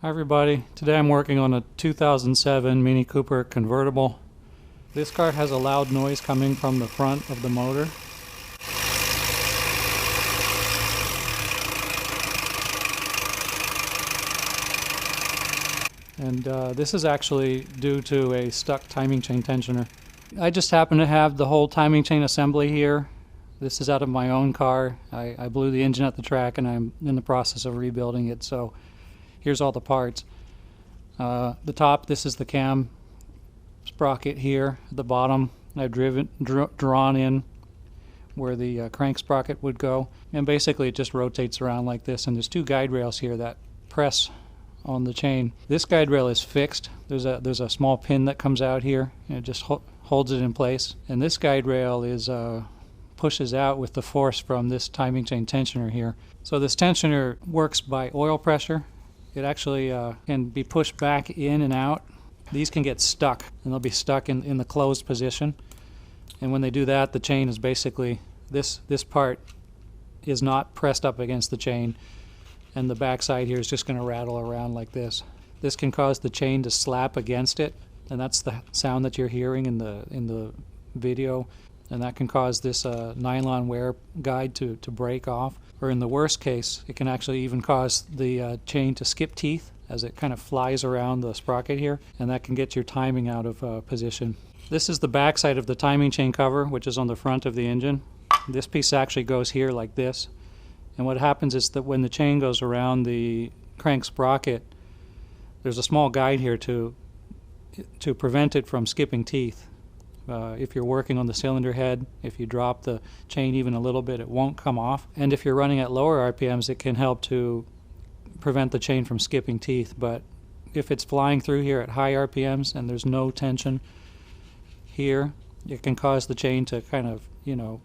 Hi everybody, today I'm working on a 2007 Mini Cooper convertible. This car has a loud noise coming from the front of the motor. And this is actually due to a stuck timing chain tensioner. I just happen to have the whole timing chain assembly here. This is out of my own car. I blew the engine at the track and I'm in the process of rebuilding it, so here's all the parts. The top, this is the cam sprocket here. At the bottom, I've drawn in where the crank sprocket would go. And basically it just rotates around like this, and there's two guide rails here that press on the chain. This guide rail is fixed. There's a small pin that comes out here, and it just holds it in place. And this guide rail is pushes out with the force from this timing chain tensioner here. So this tensioner works by oil pressure. It actually can be pushed back in and out. These can get stuck, and they'll be stuck in the closed position. And when they do that, the chain is basically, this part is not pressed up against the chain, and the back side here is just going to rattle around like this. This can cause the chain to slap against it, and that's the sound that you're hearing in the video. And that can cause this nylon wear guide to break off. Or in the worst case, it can actually even cause the chain to skip teeth as it kind of flies around the sprocket here, and that can get your timing out of position. This is the back side of the timing chain cover, which is on the front of the engine. This piece actually goes here like this, and what happens is that when the chain goes around the crank sprocket, there's a small guide here to prevent it from skipping teeth. If you're working on the cylinder head, if you drop the chain even a little bit, it won't come off. And if you're running at lower RPMs, it can help to prevent the chain from skipping teeth. But if it's flying through here at high RPMs and there's no tension here, it can cause the chain to kind of,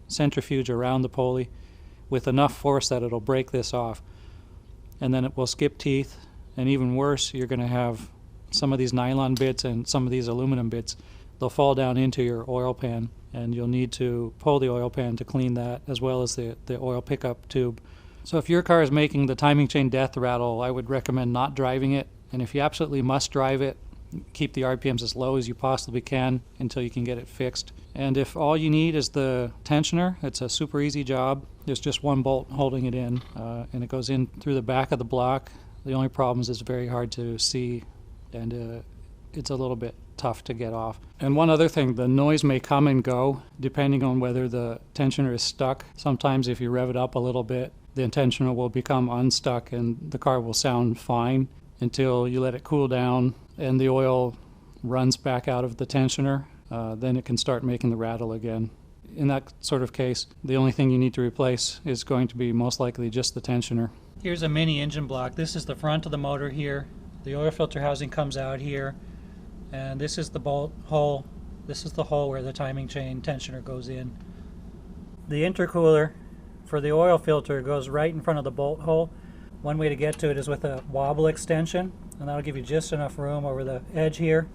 centrifuge around the pulley with enough force that it'll break this off. And then it will skip teeth. And even worse, you're going to have some of these nylon bits and some of these aluminum bits. They'll fall down into your oil pan, and you'll need to pull the oil pan to clean that, as well as the oil pickup tube. So if your car is making the timing chain death rattle, I would recommend not driving it. And if you absolutely must drive it, keep the RPMs as low as you possibly can until you can get it fixed. And if all you need is the tensioner, it's a super easy job. There's just one bolt holding it in, and it goes in through the back of the block. The only problem is it's very hard to see, and it's a little bit tough to get off. And one other thing, the noise may come and go depending on whether the tensioner is stuck. Sometimes if you rev it up a little bit, the tensioner will become unstuck and the car will sound fine until you let it cool down and the oil runs back out of the tensioner. Then it can start making the rattle again. In that sort of case, the only thing you need to replace is going to be most likely just the tensioner. Here's a mini engine block. This is the front of the motor here. The oil filter housing comes out here. And this is the bolt hole. This is the hole where the timing chain tensioner goes in. The intercooler for the oil filter goes right in front of the bolt hole. One way to get to it is with a wobble extension, and that'll give you just enough room over the edge here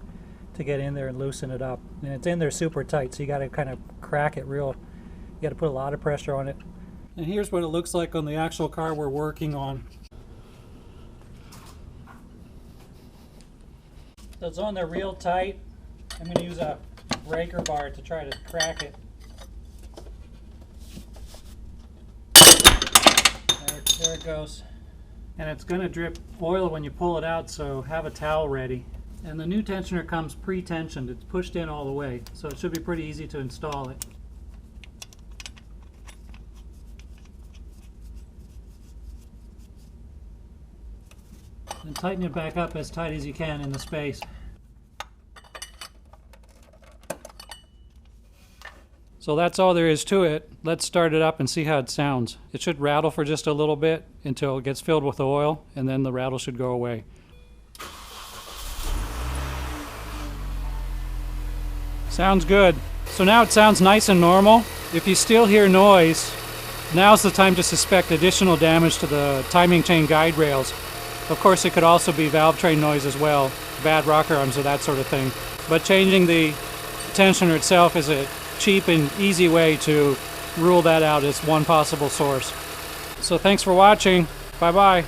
to get in there and loosen it up. And it's in there super tight, so you got to kind of crack it real. You got to put a lot of pressure on it. And here's what it looks like on the actual car we're working on. So it's on there real tight. I'm going to use a breaker bar to try to crack it. There it goes. And it's going to drip oil when you pull it out, so have a towel ready. And the new tensioner comes pre-tensioned. It's pushed in all the way, so it should be pretty easy to install it. And tighten it back up as tight as you can in the space. So that's all there is to it. Let's start it up and see how it sounds. It should rattle for just a little bit until it gets filled with oil, and then the rattle should go away. Sounds good. So now it sounds nice and normal. If you still hear noise, now's the time to suspect additional damage to the timing chain guide rails. Of course, it could also be valve train noise as well, bad rocker arms or that sort of thing. But changing the tensioner itself is a cheap and easy way to rule that out as one possible source. So thanks for watching. Bye-bye.